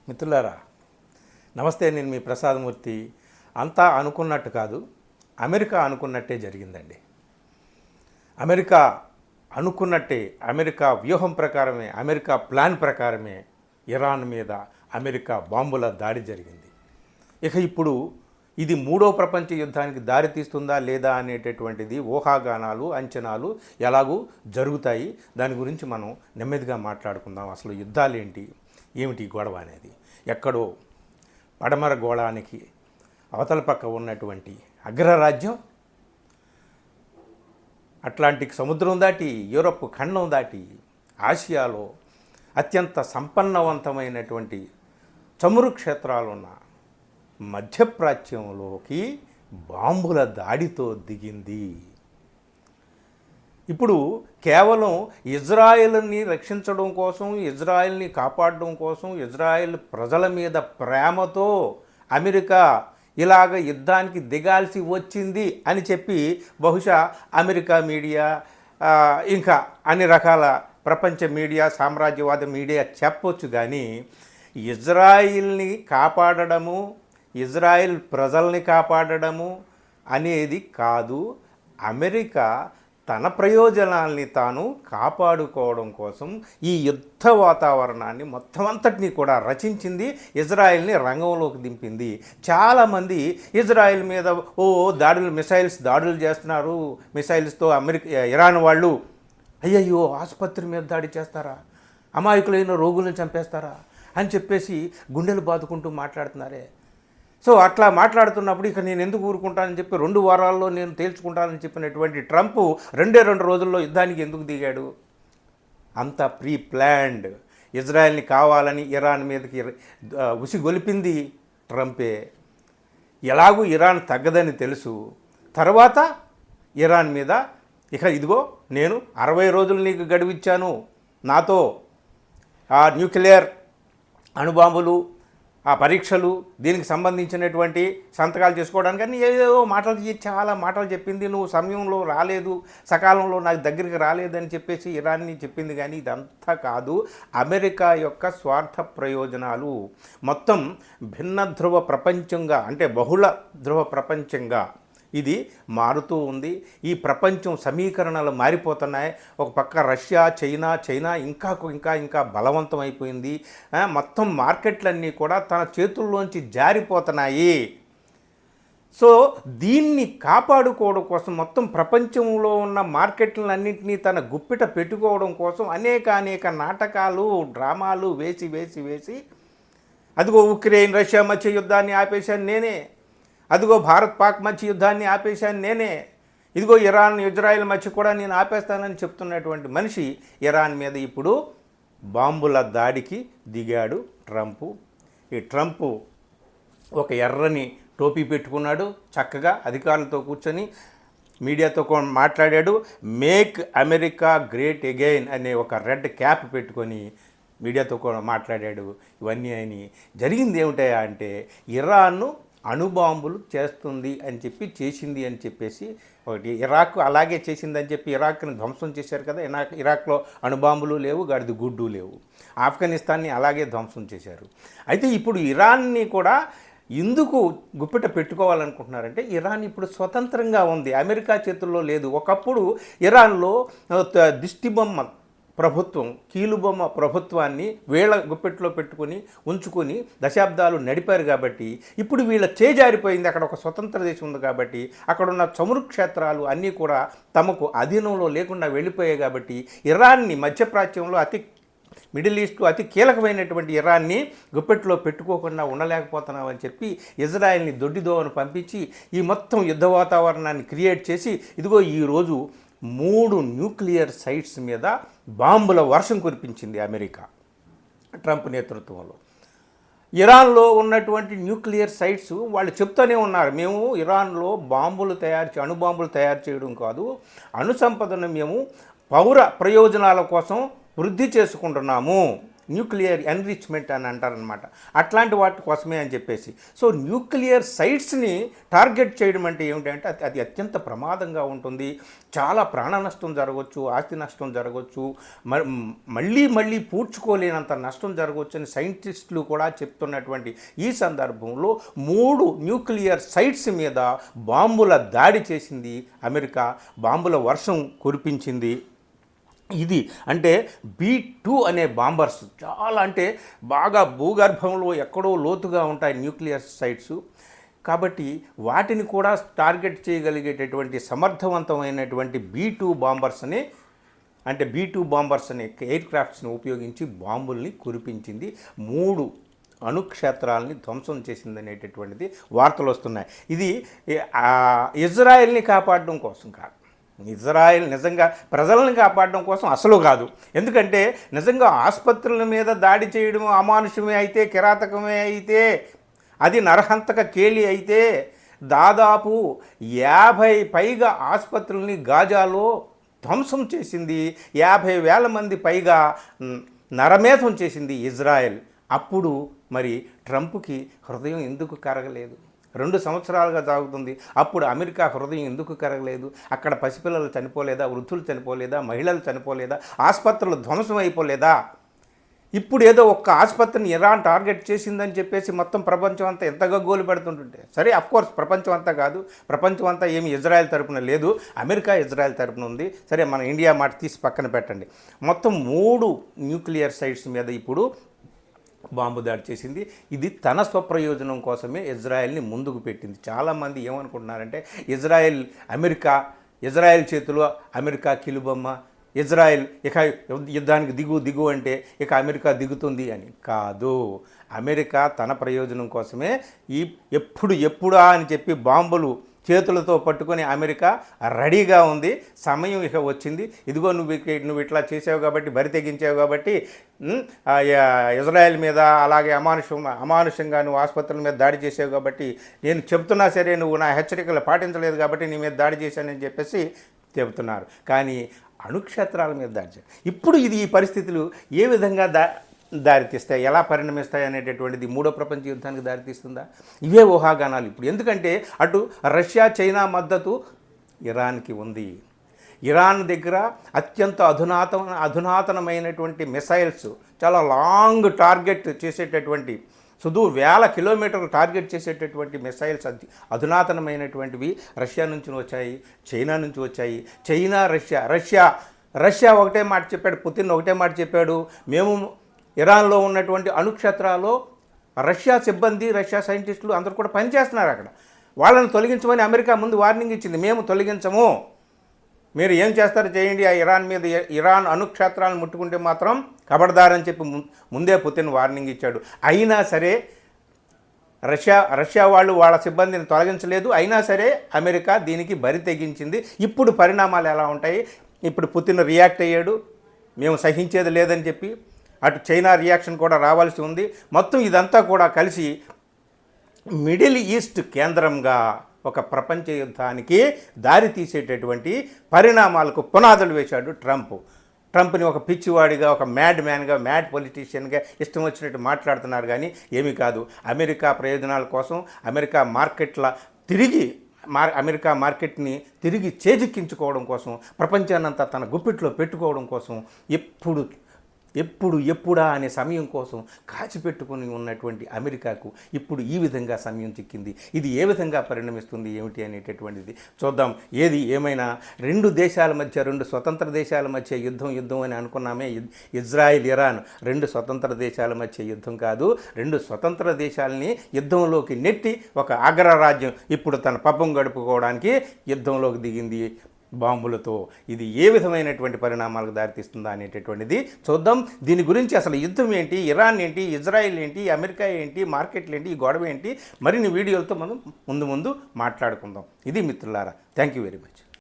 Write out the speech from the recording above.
మిత్రులారా, నమస్తే. నేను మీ ప్రసాదమూర్తి. అంతా అనుకున్నట్టు కాదు, అమెరికా అనుకున్నట్టే జరిగిందండి. అమెరికా అనుకున్నట్టే, అమెరికా వ్యూహం ప్రకారమే, అమెరికా ప్లాన్ ప్రకారమే ఇరాన్ మీద అమెరికా బాంబుల దాడి జరిగింది. ఇక ఇప్పుడు ఇది మూడో ప్రపంచ యుద్ధానికి దారి తీస్తుందా లేదా అనేటటువంటిది ఊహాగానాలు, అంచనాలు ఎలాగూ జరుగుతాయి. దాని గురించి మనం నెమ్మదిగా మాట్లాడుకుందాం. అసలు యుద్ధాలేంటి, ఏమిటి గొడవ అనేది. ఎక్కడో పడమర గోళానికి అవతల పక్క ఉన్నటువంటి అగ్రరాజ్యం అట్లాంటిక్ సముద్రం దాటి, యూరప్ ఖండం దాటి, ఆసియాలో అత్యంత సంపన్నవంతమైనటువంటి చమురు క్షేత్రాలున్న మధ్యప్రాచ్యంలోకి బాంబుల దాడితో దిగింది. ఇప్పుడు కేవలం ఇజ్రాయెల్ని రక్షించడం కోసం, ఇజ్రాయెల్ని కాపాడడం కోసం, ఇజ్రాయెల్ ప్రజల మీద ప్రేమతో అమెరికా ఇలాగ యుద్ధానికి దిగాల్సి వచ్చింది అని చెప్పి బహుశా అమెరికా మీడియా, ఇంకా అన్ని రకాల ప్రపంచ మీడియా, సామ్రాజ్యవాద మీడియా చెప్పొచ్చు. కానీ ఇజ్రాయిల్ని కాపాడడము, ఇజ్రాయిల్ ప్రజల్ని కాపాడడము అనేది కాదు. అమెరికా తన ప్రయోజనాల్ని తాను కాపాడుకోవడం కోసం ఈ యుద్ధ వాతావరణాన్ని మొత్తం అంతటినీ కూడా రచించింది, ఇజ్రాయెల్ని రంగంలోకి దింపింది. చాలామంది ఇజ్రాయెల్ మీద మిసైల్స్ దాడులు చేస్తున్నారు, మిసైల్స్తో ఇరాన్ వాళ్ళు అయ్యయ్యో ఆసుపత్రి మీద దాడి చేస్తారా, అమాయకులైన రోగులను చంపేస్తారా అని చెప్పేసి గుండెలు బాదుకుంటూ మాట్లాడుతున్నారే. సో అట్లా మాట్లాడుతున్నప్పుడు ఇక నేను ఎందుకు ఊరుకుంటానని చెప్పి 2 వారాల్లో నేను తేల్చుకుంటానని చెప్పినటువంటి ట్రంప్ 2 రోజుల్లో యుద్ధానికి ఎందుకు దిగాడు? అంత ప్రీ ప్లాన్డ్. ఇజ్రాయెల్ని కావాలని ఇరాన్ మీదకి ఉసిగొలిపింది ట్రంపే. ఎలాగూ ఇరాన్ తగ్గదని తెలుసు. తర్వాత ఇరాన్ మీద ఇక ఇదిగో నేను 60 రోజులు నీకు గడువిచ్చాను, నాతో ఆ న్యూక్లియర్ అణుబాంబులు, ఆ పరీక్షలు, దీనికి సంబంధించినటువంటి సంతకాలు చేసుకోవడానికి అని ఏదో చాలా మాటలు చెప్పింది. నువ్వు సమయంలో రాలేదు, సకాలంలో నాకు దగ్గరికి రాలేదని చెప్పేసి ఇరాన్ని చెప్పింది. కానీ ఇదంతా కాదు. అమెరికా యొక్క స్వార్థ ప్రయోజనాలు మొత్తం భిన్న ధ్రువ ప్రపంచంగా, అంటే బహుళ ధ్రువ ప్రపంచంగా ఇది మారుతూ ఉంది. ఈ ప్రపంచం సమీకరణలు మారిపోతున్నాయి. ఒక పక్క రష్యా, చైనా ఇంకా బలవంతం అయిపోయింది. మొత్తం మార్కెట్లన్నీ కూడా తన చేతుల్లోంచి జారిపోతున్నాయి. సో దీన్ని కాపాడుకోవడం కోసం, మొత్తం ప్రపంచంలో ఉన్న మార్కెట్లన్నింటినీ తన గుప్పిట పెట్టుకోవడం కోసం అనేక నాటకాలు, డ్రామాలు వేసి అదిగో ఉక్రెయిన్ రష్యా మధ్య యుద్ధాన్ని ఆపేశాను నేనే, అదిగో భారత్ పాక్ మధ్య యుద్ధాన్ని ఆపేశాను నేనే, ఇదిగో ఇరాన్ ఇజ్రాయెల్ మధ్య కూడా నేను ఆపేస్తానని చెప్తున్నటువంటి మనిషి ఇరాన్ మీద ఇప్పుడు బాంబుల దాడికి దిగాడు ట్రంపు. ఈ ట్రంపు ఒక ఎర్రని టోపీ పెట్టుకున్నాడు, చక్కగా అధికారులతో కూర్చొని మీడియాతో మాట్లాడాడు. మేక్ అమెరికా గ్రేట్ అగైన్ అనే ఒక రెడ్ క్యాప్ పెట్టుకొని మీడియాతో కూడా మాట్లాడాడు. ఇవన్నీ అని జరిగింది ఏమిటాయా అంటే, ఇరాన్ను అణుబాంబులు చేస్తుంది అని చెప్పి, చేసింది అని చెప్పేసి ఒకటి. ఇరాక్ అలాగే చేసిందని చెప్పి ఇరాక్ని ధ్వంసం చేశారు కదా. ఇరాక్లో అణుబాంబులు లేవు, గడిది గుడ్డు లేవు. ఆఫ్ఘనిస్తాన్ని అలాగే ధ్వంసం చేశారు. అయితే ఇప్పుడు ఇరాన్ని కూడా ఎందుకు గుప్పిట పెట్టుకోవాలనుకుంటున్నారంటే, ఇరాన్ ఇప్పుడు స్వతంత్రంగా ఉంది, అమెరికా చేతుల్లో లేదు. ఒకప్పుడు ఇరాన్లో దిష్టిబొమ్మ ప్రభుత్వం, కీలుబొమ్మ ప్రభుత్వాన్ని వీళ్ళ గుప్పెట్లో ఉంచుకొని దశాబ్దాలు నడిపారు. కాబట్టి ఇప్పుడు వీళ్ళ చేజారిపోయింది. అక్కడ ఒక స్వతంత్ర దేశం ఉంది కాబట్టి అక్కడున్న చమురు క్షేత్రాలు అన్నీ కూడా తమకు అధీనంలో లేకుండా వెళ్ళిపోయాయి. కాబట్టి ఇరాన్ని, మధ్యప్రాచ్యంలో మిడిల్ ఈస్ట్ అతి కీలకమైనటువంటి ఇరాన్ని గుప్పెట్లో పెట్టుకోకుండా ఉండలేకపోతున్నామని చెప్పి ఇజ్రాయెల్ని దొడ్డిదోవను పంపించి ఈ మొత్తం యుద్ధ వాతావరణాన్ని క్రియేట్ చేసి ఇదిగో ఈరోజు 3 న్యూక్లియర్ సైట్స్ మీద బాంబుల వర్షం కురిపించింది అమెరికా ట్రంప్ నేతృత్వంలో. ఇరాన్లో ఉన్నటువంటి న్యూక్లియర్ సైట్స్ వాళ్ళు చెప్తూనే ఉన్నారు, మేము ఇరాన్లో అణుబాంబులు తయారు చేయడం కాదు, అణు సంపదను మేము పౌర ప్రయోజనాల కోసం వృద్ధి చేసుకుంటున్నాము. న్యూక్లియర్ ఎన్రిచ్మెంట్ అని అంటారనమాట. అట్లాంటి వాటి కోసమే అని చెప్పేసి. సో న్యూక్లియర్ సైట్స్ని టార్గెట్ చేయడం అంటే ఏమిటంటే అది అత్యంత ప్రమాదంగా ఉంటుంది. చాలా ప్రాణ నష్టం జరగవచ్చు, ఆస్తి నష్టం జరగవచ్చు, మళ్ళీ మళ్ళీ పూడ్చుకోలేనంత నష్టం జరగవచ్చు అని సైంటిస్టులు కూడా చెప్తున్నటువంటి ఈ సందర్భంలో 3 న్యూక్లియర్ సైట్స్ మీద బాంబుల దాడి చేసింది అమెరికా. బాంబుల వర్షం కురిపించింది. ఇది అంటే B-2 అనే బాంబర్స్ చాలా అంటే బాగా భూగర్భంలో ఎక్కడో లోతుగా ఉంటాయి న్యూక్లియర్ సైట్స్. కాబట్టి వాటిని కూడా టార్గెట్ చేయగలిగేటటువంటి సమర్థవంతమైనటువంటి B-2 బాంబర్స్ని అంటే B-2 బాంబర్స్ అనే ఎయిర్ క్రాఫ్ట్స్ని ఉపయోగించి బాంబుల్ని కురిపించింది. 3 అణుక్షేత్రాలని ధ్వంసం చేసిందనేటటువంటిది వార్తలు వస్తున్నాయి. ఇది ఇజ్రాయెల్ని కాపాడడం కోసం కాదు, ఇజ్రాయెల్ నిజంగా ప్రజలను కాపాడడం కోసం అసలు కాదు. ఎందుకంటే నిజంగా ఆసుపత్రుల మీద దాడి చేయడం అమానుషమే అయితే, కిరాతకమే అయితే, అది నరహంతక కేలి అయితే దాదాపు 50 పైగా ఆసుపత్రుల్ని గాజాలో ధ్వంసం చేసింది. 50,000 మంది పైగా నరమేధం చేసింది ఇజ్రాయెల్. అప్పుడు మరి ట్రంప్కి హృదయం ఎందుకు కరగలేదు? 2 సంవత్సరాలుగా సాగుతుంది. అప్పుడు అమెరికా హృదయం ఎందుకు కరగలేదు? అక్కడ పసిపిల్లలు చనిపోలేదా? వృద్ధులు చనిపోలేదా? మహిళలు చనిపోలేదా? ఆసుపత్రులు ధ్వంసం అయిపోలేదా? ఇప్పుడు ఏదో ఒక్క ఆసుపత్రిని ఇరాన్ టార్గెట్ చేసిందని చెప్పేసి మొత్తం ప్రపంచం అంతా ఎంత గగ్గోలు పెడుతుంటుంటే, సరే అఫ్కోర్స్ ప్రపంచం అంతా కాదు, ప్రపంచం అంతా ఏమి ఇజ్రాయెల్ తరపున లేదు, అమెరికా ఇజ్రాయెల్ తరపున ఉంది. సరే మన ఇండియా మాట తీసి పక్కన పెట్టండి. మొత్తం 3 న్యూక్లియర్ సైట్స్ మీద ఇప్పుడు బాంబు దాడి చేసింది. ఇది తన స్వప్రయోజనం కోసమే ఇజ్రాయెల్ని ముందుకు పెట్టింది. చాలామంది ఏమనుకుంటున్నారంటే ఇజ్రాయెల్ చేతిలో అమెరికా కిలుబొమ్మ, ఇజ్రాయెల్ ఇక యుద్ధానికి దిగు అంటే ఇక అమెరికా దిగుతుంది అని. కాదు, అమెరికా తన ప్రయోజనం కోసమే ఎప్పుడా అని చెప్పి బాంబులు చేతులతో పట్టుకొని అమెరికా రెడీగా ఉంది. సమయం ఇక వచ్చింది. ఇదిగో నువ్వు ఇట్లా చేసావు కాబట్టి, బరి తెగించావు కాబట్టి, ఇజ్రాయెల్ మీద అలాగే అమానుషంగా నువ్వు ఆసుపత్రుల మీద దాడి చేసావు కాబట్టి, నేను చెప్తున్నా సరే నువ్వు నా హెచ్చరికలు పాటించలేదు కాబట్టి నీ మీద దాడి చేశానని చెప్పేసి చెబుతున్నారు. కానీ అణుక్షేత్రాల మీద దాడి చేయాలి. ఇప్పుడు ఈ పరిస్థితులు ఏ విధంగా దారితీస్తాయి, ఎలా పరిణమిస్తాయి అనేటటువంటిది 3వ ప్రపంచ యుద్ధానికి దారితీస్తుందా? ఇవే ఊహాగానాలు ఇప్పుడు. ఎందుకంటే అటు రష్యా, చైనా మద్దతు ఇరాన్కి ఉంది. ఇరాన్ దగ్గర అత్యంత అధునాతనమైనటువంటి మిసైల్స్, చాలా లాంగ్ టార్గెట్ చేసేటటువంటి, సుదూర్ 1000 కిలోమీటర్లు టార్గెట్ చేసేటటువంటి మిసైల్స్ అధునాతనమైనటువంటివి రష్యా నుంచి వచ్చాయి, చైనా నుంచి వచ్చాయి. చైనా, రష్యా ఒకటే మాట చెప్పాడు, పుతిన్ ఒకటే మాట చెప్పాడు, మేము ఇరాన్లో ఉన్నటువంటి అణుక్షేత్రాల్లో రష్యా సిబ్బంది, రష్యా సైంటిస్టులు అందరూ కూడా పనిచేస్తున్నారు అక్కడ. వాళ్ళని తొలగించమని అమెరికా ముందు వార్నింగ్ ఇచ్చింది. మేము తొలగించము, మీరు ఏం చేస్తారో చేయండి, ఆ ఇరాన్ అణుక్షేత్రాలను ముట్టుకుంటే మాత్రం ఖబర్దారని చెప్పి ముందే పుతిన్ వార్నింగ్ ఇచ్చాడు. అయినా సరే రష్యా వాళ్ళు వాళ్ళ సిబ్బందిని తొలగించలేదు. అయినా సరే అమెరికా దీనికి బరి తెగించింది. ఇప్పుడు పరిణామాలు ఎలా ఉంటాయి? ఇప్పుడు పుతిన్ రియాక్ట్ అయ్యాడు, మేము సహించేది లేదని చెప్పి. అటు చైనా రియాక్షన్ కూడా రావాల్సి ఉంది. మొత్తం ఇదంతా కూడా కలిసి మిడిల్ ఈస్ట్ కేంద్రంగా ఒక ప్రపంచ యుద్ధానికి దారి తీసేటటువంటి పరిణామాలకు పునాదులు వేశాడు ట్రంప్ని ఒక పిచ్చివాడిగా, ఒక మ్యాడ్ మ్యాన్గా, మ్యాడ్ పొలిటీషియన్గా ఇష్టం వచ్చినట్టు మాట్లాడుతున్నారు. కానీ ఏమీ కాదు. అమెరికా ప్రయోజనాల కోసం, అమెరికా మార్కెట్ని తిరిగి చేజిక్కించుకోవడం కోసం, ప్రపంచాన్నంతా తన గుప్పిట్లో పెట్టుకోవడం కోసం ఎప్పుడా అనే సమయం కోసం కాచిపెట్టుకుని ఉన్నటువంటి అమెరికాకు ఇప్పుడు ఈ విధంగా సమయం చిక్కింది. ఇది ఏ విధంగా పరిణమిస్తుంది ఏమిటి అనేటటువంటిది చూద్దాం. ఏది ఏమైనా 2 దేశాల మధ్య, 2 స్వతంత్ర దేశాల మధ్య యుద్ధం అని అనుకున్నామే. ఇజ్రాయిల్, ఇరాన్ 2 స్వతంత్ర దేశాల మధ్య యుద్ధం కాదు. 2 స్వతంత్ర దేశాలని యుద్ధంలోకి నెట్టి ఒక అగ్రరాజ్యం ఇప్పుడు తన పబ్బం గడుపుకోవడానికి యుద్ధంలోకి దిగింది బాంబులతో. ఇది ఏ విధమైనటువంటి పరిణామాలకు దారితీస్తుందా అనేటటువంటిది చూద్దాం. దీని గురించి అసలు యుద్ధం ఏంటి, ఇరాన్ ఏంటి, ఇజ్రాయిల్ ఏంటి, అమెరికా ఏంటి, మార్కెట్లు ఏంటి, ఈ గొడవ ఏంటి, మరిన్ని వీడియోలతో మనం ముందు మాట్లాడుకుందాం. ఇది మిత్రులారా, థ్యాంక్ యూ వెరీ మచ్.